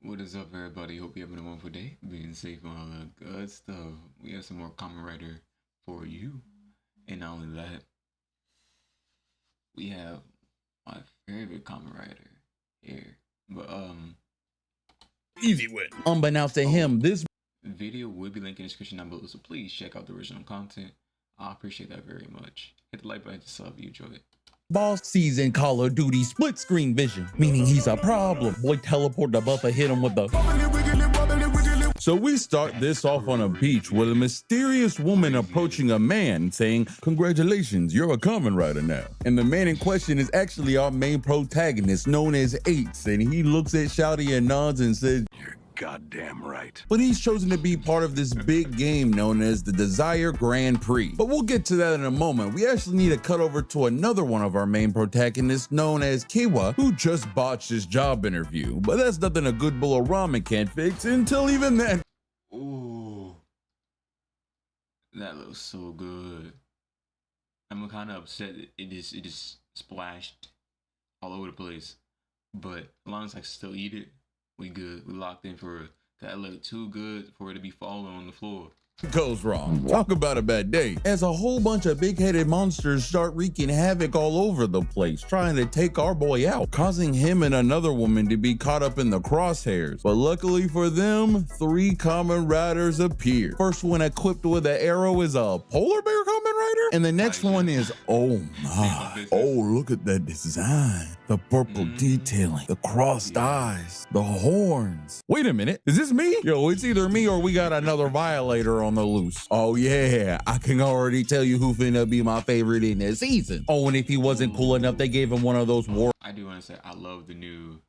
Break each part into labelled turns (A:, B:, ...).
A: What is up, everybody? Hope you're having a wonderful day, being safe and all that good stuff. We have some more Kamen Rider for you, and not only that, we have my favorite Kamen Rider here. But
B: easy win. Unbeknownst to him, this
A: video will be linked in the description down below, so please check out the original content. I appreciate that very much. Hit the like button to sub if you enjoy it.
B: boss sees in Call of Duty split screen vision, meaning he's a problem. Boy teleport the buffer, hit him with the. So we start this off on a beach with a mysterious woman approaching a man saying, "Congratulations, you're a Kamen Rider now." And the man in question is actually our main protagonist known as GEATS, and he looks at Shouty and nods and says, "You're goddamn right." But he's chosen to be part of this big game known as the Desire Grand Prix. But we'll get to that in a moment. We actually need to cut over to another one of our main protagonists known as Kiwa, who just botched his job interview. But that's nothing a good bowl of ramen can't fix until even then.
A: Ooh, that looks so good. I'm kind of upset it just splashed all over the place. But as long as I still eat it, we good. We locked in for it. That looked too good for it to be falling on the floor.
B: Goes wrong. Talk about a bad day. As a whole bunch of big-headed monsters start wreaking havoc all over the place, trying to take our boy out, causing him and another woman to be caught up in the crosshairs. But luckily for them, 3 Kamen Riders appear. First one equipped with an arrow is a polar bear Kamen Rider, and the next one is, oh my, oh look at that design. The purple detailing, the crossed eyes, the horns. Wait a minute, is this me? Yo, it's either me or we got another violator on the loose. Oh yeah, I can already tell you who finna be my favorite in this season. Oh, and if he wasn't cool enough, they gave him one of those war.
A: I do want to say I love the new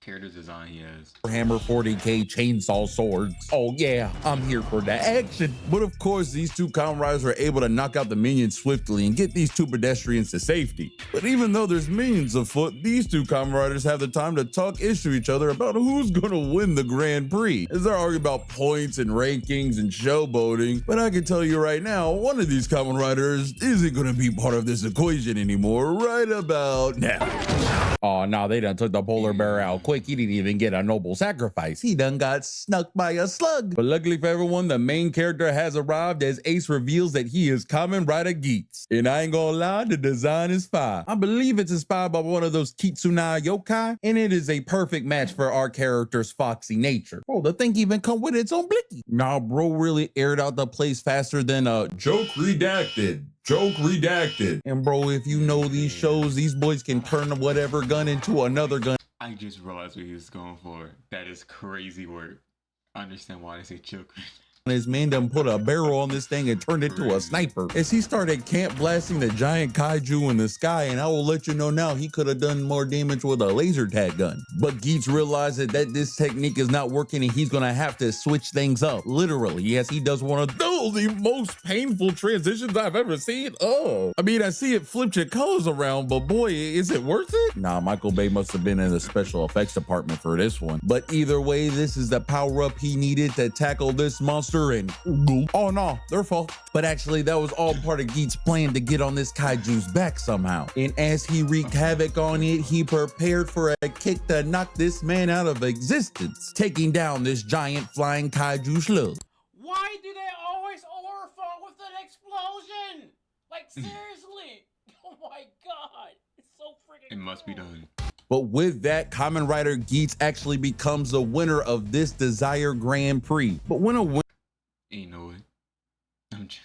A: character design he has.
B: Hammer 40k chainsaw swords. Oh yeah, I'm here for the action. But of course, these 2 Kamen Riders were able to knock out the minions swiftly and get these 2 pedestrians to safety. But even though there's minions afoot, these 2 Kamen Riders have the time to talk ish to each other about who's gonna win the Grand Prix, as they're arguing about points and rankings and showboating. But I can tell you right now, one of these Kamen Riders isn't gonna be part of this equation anymore right about now. Oh no, they done took the polar bear out quick. He didn't even get a noble sacrifice. He done got snuck by a slug. But luckily for everyone, the main character has arrived as Ace reveals that he is Kamen Rider GEATS. And I ain't gonna lie, the design is fire. I believe it's inspired by one of those Kitsuna yokai, and it is a perfect match for our character's foxy nature. Oh, the thing even come with its own blicky. Nah, bro really aired out the place faster than a joke redacted. Joke redacted. And bro, if you know these shows, these boys can turn whatever gun into another gun.
A: I just realized what he was going for. That is crazy work. I understand why they say choke.
B: His man done put a barrel on this thing and turned it to a sniper. As he started camp blasting the giant kaiju in the sky, and I will let you know now, he could have done more damage with a laser tag gun. But GEATS realized that this technique is not working and he's gonna have to switch things up. Literally, yes, he does one of the most painful transitions I've ever seen. Oh, I mean, I see it flipped your colors around, but boy, is it worth it? Nah, Michael Bay must have been in the special effects department for this one. But either way, this is the power-up he needed to tackle this monster. And oh no, their fault. But actually, that was all part of GEATS' plan to get on this kaiju's back somehow. And as he wreaked havoc on it, he prepared for a kick to knock this man out of existence, taking down this giant flying kaiju slug.
C: Why do they always overfall with an explosion? Like seriously? Oh my god, it's so freaking
A: It must be done.
B: But with that, Kamen Rider GEATS actually becomes the winner of this Desire Grand Prix. But when a winner
A: Ain't no way. I'm joking.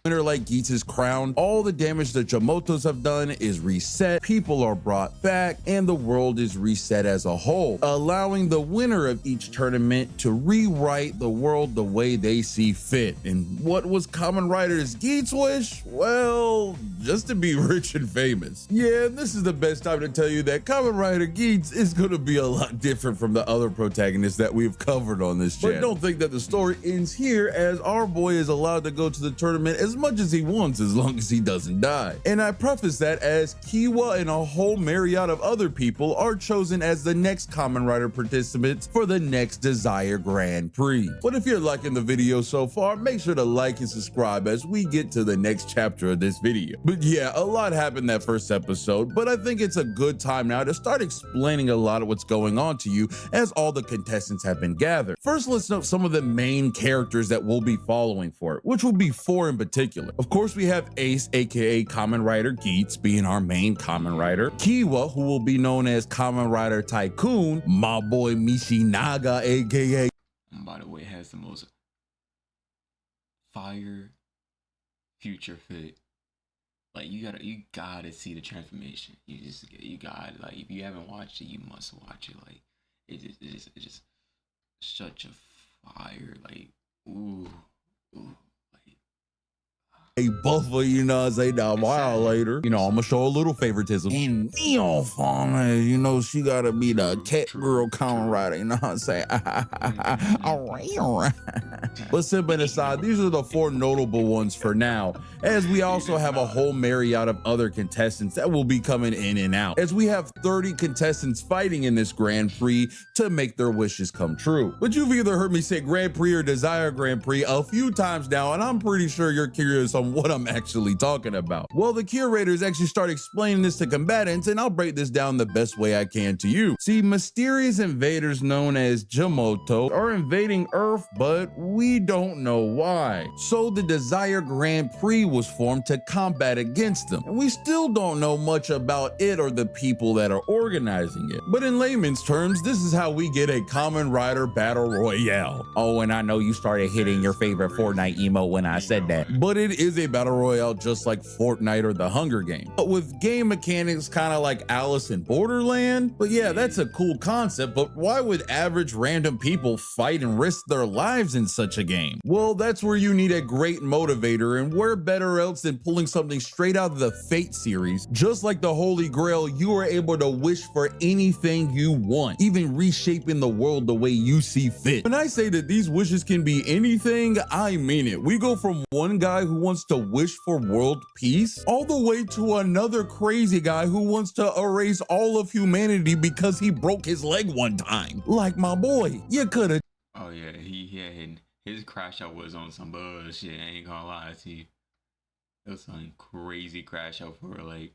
B: Winner like GEATS is crowned, all the damage the Jamotos have done is reset, people are brought back, and the world is reset as a whole, allowing the winner of each tournament to rewrite the world the way they see fit. And what was Kamen Rider's GEATS' wish? Well, just to be rich and famous. Yeah, this is the best time to tell you that Kamen Rider GEATS is going to be a lot different from the other protagonists that we've covered on this channel. But don't think that the story ends here, as our boy is allowed to go to the tournament as much as he wants, as long as he doesn't die. And I preface that as Kiwa and a whole myriad of other people are chosen as the next Kamen Rider participants for the next Desire Grand Prix. But if you're liking the video so far, make sure to like and subscribe as we get to the next chapter of this video. But yeah, a lot happened that first episode, but I think it's a good time now to start explaining a lot of what's going on to you as all the contestants have been gathered. First, let's note some of the main characters that we'll be following for it, which will be 4 in particular. Of course, we have Ace, aka Kamen Rider GEATS, being our main Kamen Rider. Kiwa, who will be known as Kamen Rider Tycoon. My boy Mishinaga, aka...
A: By the way, has the most fire future fit. Like you gotta see the transformation. You gotta, like, if you haven't watched it, you must watch it. Like it's just such a fire. Like ooh.
B: A buffer, you know, I say that while later. You know, I'm gonna show a little favoritism. And Neon Fawn, you know, she gotta be the cat girl Kamen Rider, you know what I'm saying? Alright. But sipping aside, these are the 4 notable ones for now, as we also have a whole myriad of other contestants that will be coming in and out, as we have 30 contestants fighting in this Grand Prix to make their wishes come true. But you've either heard me say Grand Prix or Desire Grand Prix a few times now, and I'm pretty sure you're curious on what I'm actually talking about. Well, the curators actually start explaining this to combatants, and I'll break this down the best way I can to you. See, mysterious invaders known as Jamoto are invading Earth, but we don't know why. So the Desire Grand Prix was formed to combat against them, and we still don't know much about it or the people that are organizing it. But in layman's terms, this is how we get a Kamen Rider Battle Royale. Oh, and I know you started hitting your favorite Fortnite emo when I said that, but it is a battle royale just like Fortnite or the Hunger Games, but with game mechanics kind of like Alice in Borderland. But yeah, that's a cool concept, but why would average random people fight and risk their lives in such a game? Well, that's where you need a great motivator, and where better else than pulling something straight out of the Fate series. Just like the Holy Grail, you are able to wish for anything you want, even reshaping the world the way you see fit. When I say that these wishes can be anything, I mean it. We go from one guy who wants to wish for world peace all the way to another crazy guy who wants to erase all of humanity because he broke his leg one time. Like my boy, you coulda.
A: Oh yeah, his crash out was on some bullshit. I ain't gonna lie to you. It was some crazy crash out for, like,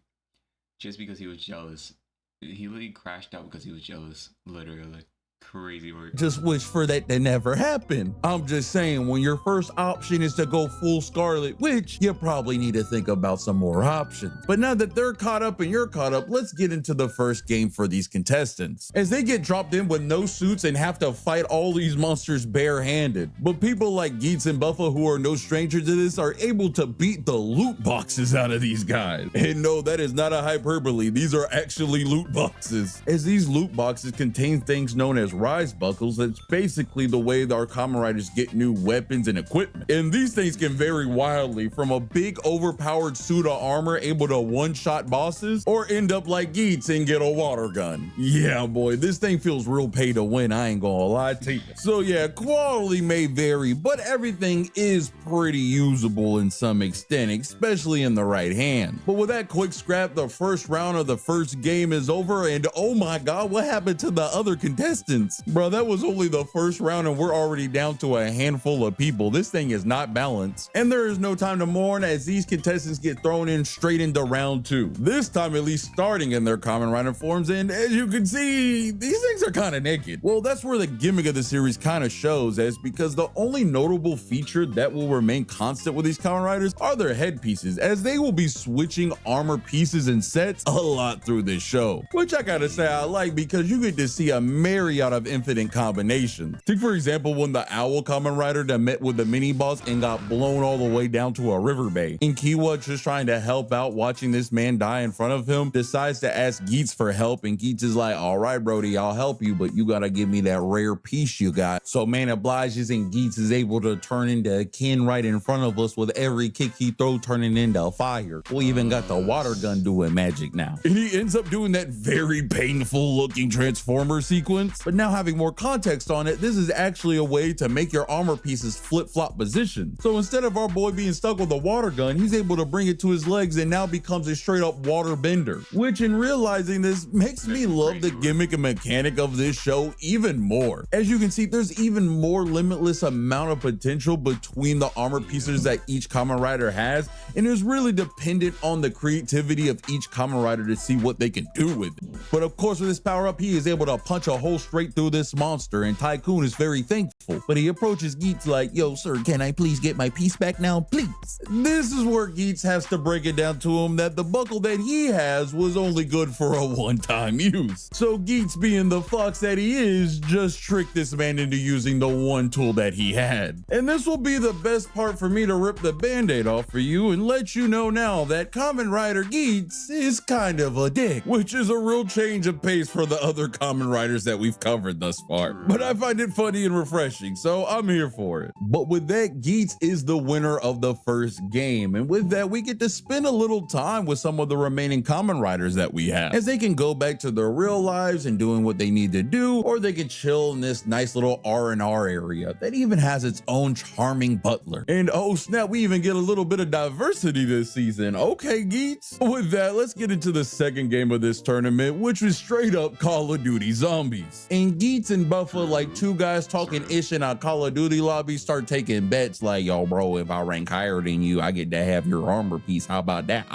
A: just because he was jealous. He literally crashed out because he was jealous. Literally. Crazy work.
B: Just wish for that to never happen. I'm just saying, when your first option is to go full Scarlet Witch, you probably need to think about some more options. But now that they're caught up and you're caught up, let's get into the first game for these contestants, as they get dropped in with no suits and have to fight all these monsters barehanded. But people like GEATS and Buffa, who are no stranger to this, are able to beat the loot boxes out of these guys. And no, that is not a hyperbole. These are actually loot boxes, as these loot boxes contain things known as rise buckles. That's basically the way our Kamen Riders get new weapons and equipment. And these things can vary wildly, from a big overpowered suit of armor able to one-shot bosses, or end up like GEATS and get a water gun. Yeah, boy, this thing feels real pay to win, I ain't gonna lie to you. So yeah, quality may vary, but everything is pretty usable in some extent, especially in the right hand. But with that quick scrap, the first round of the first game is over, and oh my god, what happened to the other contestants? Bro, that was only the first round and we're already down to a handful of people. This thing is not balanced. And there is no time to mourn, as these contestants get thrown in straight into round 2. This time at least starting in their Kamen Rider forms, and as you can see, these things are kind of naked. Well, that's where the gimmick of the series kind of shows, as because the only notable feature that will remain constant with these Kamen Riders are their headpieces, as they will be switching armor pieces and sets a lot through this show, which I gotta say I like, because you get to see a myriad of infinite combinations. Take for example when the Owl Kamen Rider that met with the mini boss and got blown all the way down to a river bay, and Kiwa, just trying to help out watching this man die in front of him, decides to ask GEATS for help, and GEATS is like, all right Brody, I'll help you, but you gotta give me that rare piece you got. So man obliges, and GEATS is able to turn into a Ken right in front of us, with every kick he throws turning into fire. We even got the water gun doing magic now, and he ends up doing that very painful looking transformer sequence. But now having more context on it, this is actually a way to make your armor pieces flip-flop position. So instead of our boy being stuck with a water gun, he's able to bring it to his legs and now becomes a straight up water bender, which in realizing this makes me love the gimmick and mechanic of this show even more. As you can see, there's even more limitless amount of potential between the armor pieces that each Kamen Rider has, and is really dependent on the creativity of each Kamen Rider to see what they can do with it. But of course, with this power up, he is able to punch a hole straight through this monster, and Tycoon is very thankful. But he approaches GEATS like, "Yo, sir, can I please get my piece back now, please?" This is where GEATS has to break it down to him that the buckle that he has was only good for a one-time use. So GEATS, being the fox that he is, just tricked this man into using the one tool that he had. And this will be the best part for me to rip the band-aid off for you and let you know now that Kamen Rider GEATS is kind of a dick, which is a real change of pace for the other Kamen Riders that we've covered thus far. But I find it funny and refreshing, so I'm here for it. But with that, GEATS is the winner of the first game, and with that, we get to spend a little time with some of the remaining Kamen Riders that we have, as they can go back to their real lives and doing what they need to do, or they can chill in this nice little R&R area that even has its own charming butler. And oh snap, we even get a little bit of diversity this season. Okay, GEATS. With that, let's get into the second game of this tournament, which was straight up Call of Duty Zombies. And GEATS and Buffa, like two guys talking ish in a Call of Duty lobby, start taking bets like, "Yo bro, if I rank higher than you, I get to have your armor piece. How about that?"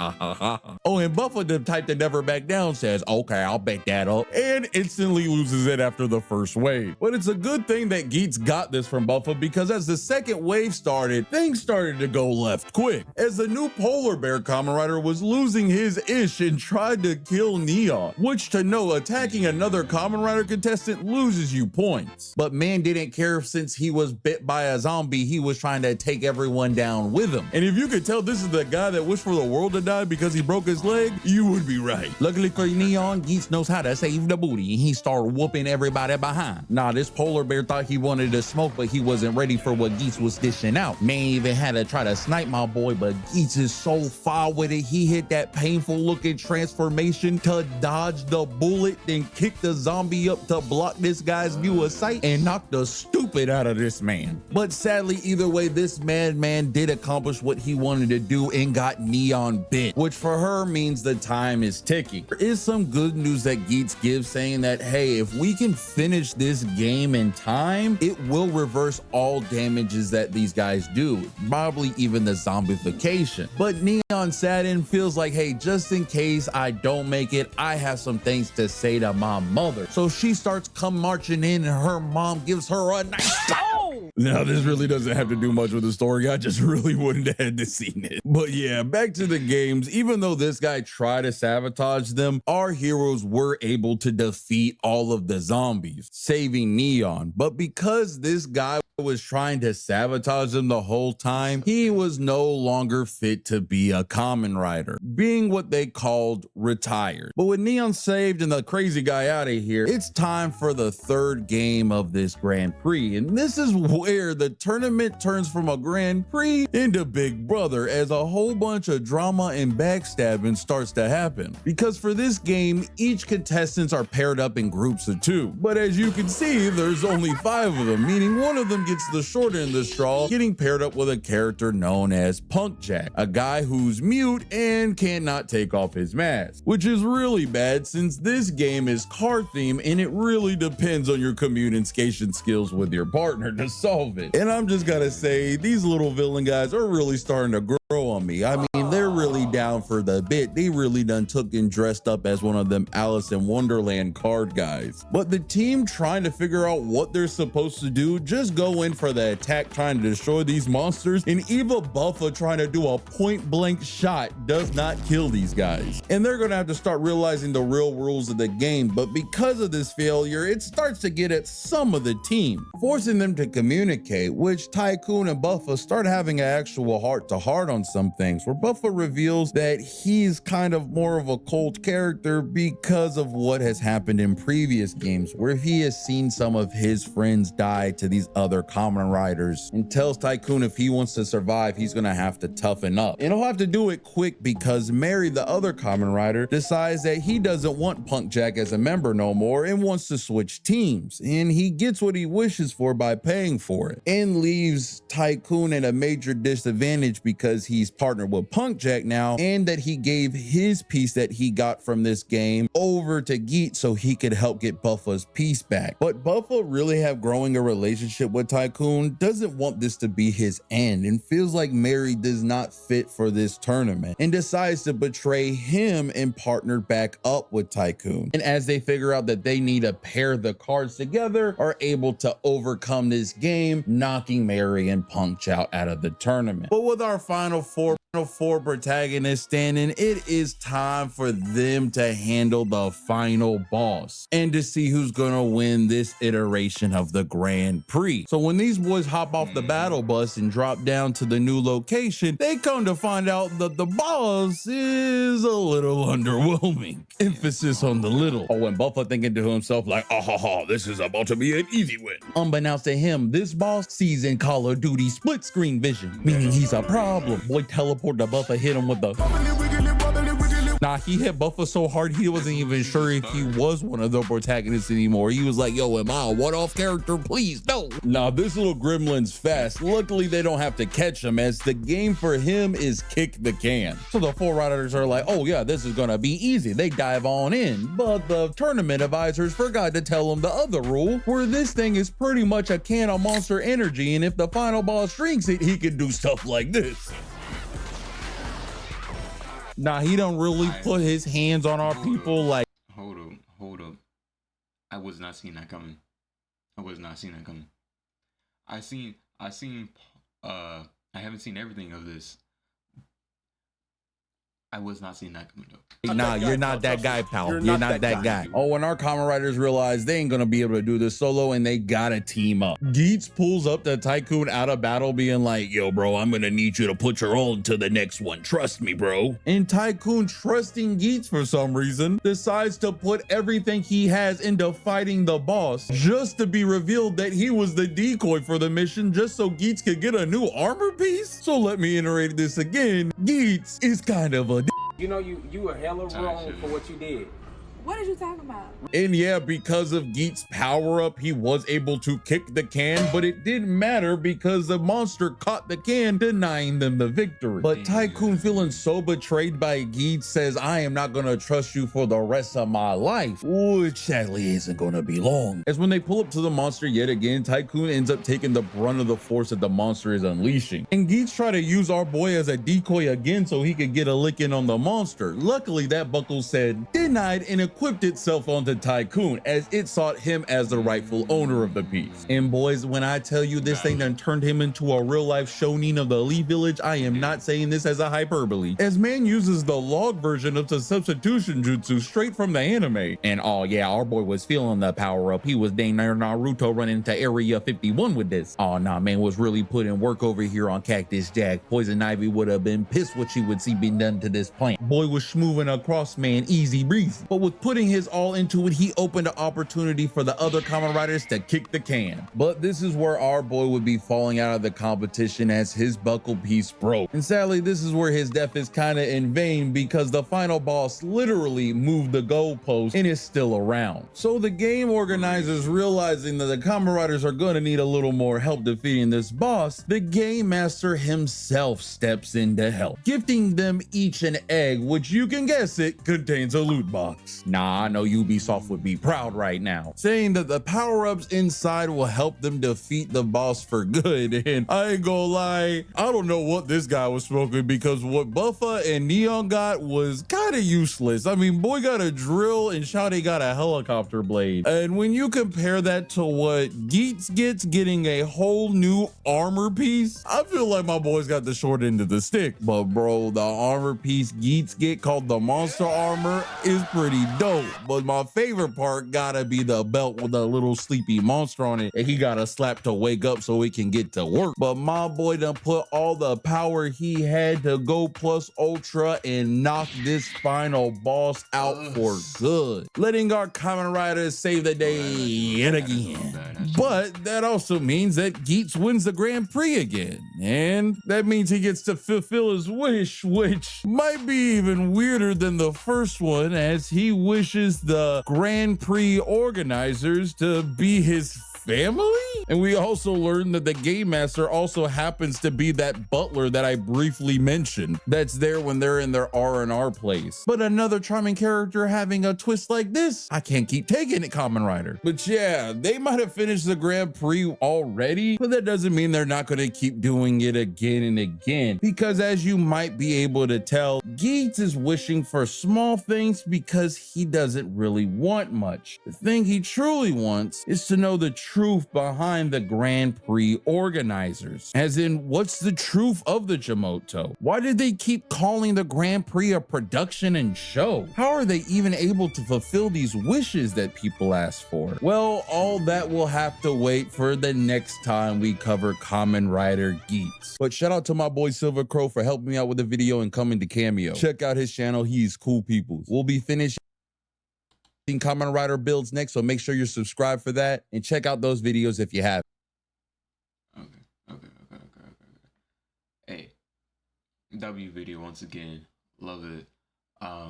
B: Oh, and Buffa, the type that never back down, says, "Okay, I'll bet that up," and instantly loses it after the first wave. But it's a good thing that GEATS got this from Buffa, because as the second wave started, things started to go left quick, as the new Polar Bear Kamen Rider was losing his ish and tried to kill Neon, which, to know, attacking another Kamen Rider contestant loses you points. But man didn't care, since he was bit by a zombie, he was trying to take everyone down with him. And if you could tell this is the guy that wished for the world to die because he broke his leg, you would be right. Luckily for Neon, GEATS knows how to save the booty, and he started whooping everybody behind. Nah, this Polar Bear thought he wanted to smoke, but he wasn't ready for what GEATS was dishing out. Man even had to try to snipe my boy, but GEATS is so far with it, he hit that painful looking transformation to dodge the bullet, then kick the zombie up to block this guy's view of sight and knock the stupid out of this man. But sadly, either way, this madman did accomplish what he wanted to do and got Neon bit, which for her means the time is ticking. There is some good news that GEATS gives, saying that, hey, if we can finish this game in time, it will reverse all damages that these guys do, probably even the zombification. But Neon Sadin feels like, hey, just in case I don't make it, I have some things to say to my mother. So she starts come marching in, and her mom gives her a nice Now, this really doesn't have to do much with the story. I just really wouldn't have had to seen it. But yeah, back to the games. Even though this guy tried to sabotage them, our heroes were able to defeat all of the zombies, saving Neon. But because this guy was trying to sabotage them the whole time, he was no longer fit to be a Kamen Rider, being what they called retired. But with Neon saved and the crazy guy out of here, it's time for the third game of this Grand Prix. And this is where the tournament turns from a Grand Prix into Big Brother, as a whole bunch of drama and backstabbing starts to happen. Because for this game, each contestants are paired up in groups of 2. But as you can see, there's only 5 of them, meaning one of them gets the short end of the straw, getting paired up with a character known as Punk Jack, a guy who's mute and cannot take off his mask, which is really bad since this game is card themed and it really depends on your communication skills with your partner to solve it. And I'm just gonna say, these little villain guys are really starting to grow on me. I mean, they're really down for the bit. They really done took and dressed up as one of them Alice in Wonderland card guys. But the team trying to figure out what they're supposed to do just go in for the attack, trying to destroy these monsters, and Eva Buffa trying to do a point blank shot does not kill these guys. And they're gonna have to start realizing the real rules of the game, but because of this failure, it starts to get at some of the team, forcing them to communicate, which Tycoon and Buffa start having an actual heart-to-heart on some things, where Buffa reveals that he's kind of more of a cold character because of what has happened in previous games, where he has seen some of his friends die to these other Kamen Riders, and tells Tycoon if he wants to survive, he's gonna have to toughen up. And he'll have to do it quick because Mary, the other Kamen Rider, decides that he doesn't want Punk Jack as a member no more and wants to switch teams. And he gets what he wishes for by paying for it, and leaves Tycoon at a major disadvantage because he's partnered with Punk Jack now, and that he gave his piece that he got from this game over to GEATS so he could help get Buffa's piece back. But Buffa, really have growing a relationship with Tycoon, doesn't want this to be his end and feels like Mary does not fit for this tournament and decides to betray him and partner back up with Tycoon. And as they figure out that they need to pair the cards together, are able to overcome this game, knocking Mary and Punk Chow out of the tournament. But with our final four protagonists standing, it is time for them to handle the final boss and to see who's gonna win this iteration of the Grand Prix. So when these boys hop off the battle bus and drop down to the new location, they come to find out that the boss is a little underwhelming. Emphasis on the little. Oh, and Buffa thinking to himself like, ah ha ha, this is about to be an easy win. Unbeknownst to him, this boss sees in Call of Duty split screen vision, meaning he's a problem. Boy teleport the Buffa, hit him with the... Nah, he hit Buffa so hard he wasn't even sure if he was one of the protagonists anymore. He was like, yo, am I a one-off character? Please, no. Nah, this little gremlin's fast. Luckily, they don't have to catch him, as the game for him is kick the can. So the four riders are like, oh yeah, this is gonna be easy. They dive on in. But the tournament advisors forgot to tell them the other rule, where this thing is pretty much a can of monster energy, and if the final boss drinks it, he can do stuff like this. Nah, he don't really put his hands on our people like...
A: Hold up. I was not seeing that coming. I haven't seen everything of this. I was not seeing that coming though.
B: Nah, you're not that guy, pal. You're not that guy. Oh, and our Kamen Riders realize they ain't gonna be able to do this solo and they gotta team up. GEATS pulls up to Tycoon out of battle being like, yo, bro, I'm gonna need you to put your own to the next one. Trust me, bro. And Tycoon, trusting GEATS for some reason, decides to put everything he has into fighting the boss, just to be revealed that he was the decoy for the mission just so GEATS could get a new armor piece. So let me iterate this again. GEATS is kind of a
C: You know, you were hella wrong for what you did.
D: What are you talking about?
B: And yeah, because of GEATS' power up, he was able to kick the can, but it didn't matter because the monster caught the can, denying them the victory. But Tycoon, feeling so betrayed by GEATS, says, I am not gonna trust you for the rest of my life, which sadly isn't gonna be long. As when they pull up to the monster yet again, Tycoon ends up taking the brunt of the force that the monster is unleashing. And GEATS try to use our boy as a decoy again so he could get a lick in on the monster. Luckily, that buckle said denied and equipped itself onto Tycoon, as it sought him as the rightful owner of the piece. And boys, when I tell you this thing done turned him into a real life shonin of the Elite Village, I am not saying this as a hyperbole, as man uses the log version of the substitution jutsu straight from the anime. And oh yeah, our boy was feeling the power up. He was dang near Naruto running into Area 51 with this. Oh nah, man was really putting work over here on Cactus Jack. Poison Ivy would have been pissed what she would see being done to this plant. Boy was schmooving across, man, easy breezy. But with putting his all into it, he opened an opportunity for the other Kamen Riders to kick the can. But this is where our boy would be falling out of the competition, as his buckle piece broke. And sadly, this is where his death is kind of in vain, because the final boss literally moved the goalpost and is still around. So the game organizers, realizing that the Kamen Riders are going to need a little more help defeating this boss, the game master himself steps in to help, gifting them each an egg, which you can guess it contains a loot box. Nah, I know Ubisoft would be proud right now, saying that the power-ups inside will help them defeat the boss for good. And I ain't gonna lie, I don't know what this guy was smoking, because what Buffa and Neon got was kind of useless. I mean, boy got a drill and Shawty got a helicopter blade. And when you compare that to what GEATS gets, getting a whole new armor piece, I feel like my boys got the short end of the stick. But bro, the armor piece GEATS get, called the monster armor, is pretty dope. But my favorite part gotta be the belt with the little sleepy monster on it, and he gotta slap to wake up so he can get to work. But my boy done put all the power he had to go plus ultra and knock this final boss out for good, letting our Kamen Riders save the day yet again. But that also means that GEATS wins the Grand Prix again, and that means he gets to fulfill his wish, which might be even weirder than the first one, as he wishes the Grand Prix organizers to be his family. And we also learned that the Game Master also happens to be that butler that I briefly mentioned that's there when they're in their R&R place. But another charming character having a twist like this, I can't keep taking it, Kamen Rider. But yeah, they might have finished the Grand Prix already, but that doesn't mean they're not going to keep doing it again and again, because as you might be able to tell, GEATS is wishing for small things because he doesn't really want much. The thing he truly wants is to know the truth behind the Grand Prix organizers. As in, what's the truth of the Jamoto? Why did they keep calling the Grand Prix a production and show? How are they even able to fulfill these wishes that people ask for? Well, all that will have to wait for the next time we cover Kamen Rider GEATS. But shout out to my boy Silver Crow for helping me out with the video and coming to Cameo. Check out his channel, he's cool people. We'll be finishing Kamen Rider builds next, so make sure you're subscribed for that and check out those videos if you have.
A: Okay. Hey, W video once again, love it. I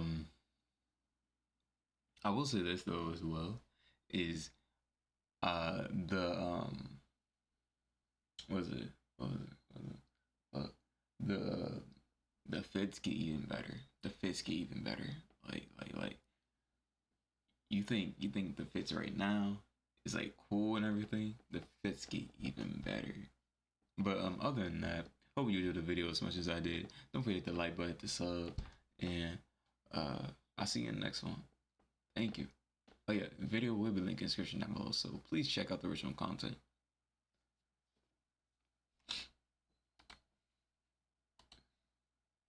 A: will say this though as well, is the fits get even better. The fits get even better. Like you think the fits right now is like cool and everything. The fits get even better. But other than that, hope you enjoyed the video as much as I did. Don't forget to like button, to sub, and I'll see you in the next one. Thank you. Oh yeah, the video will be linked in the description down below, so please check out the original content.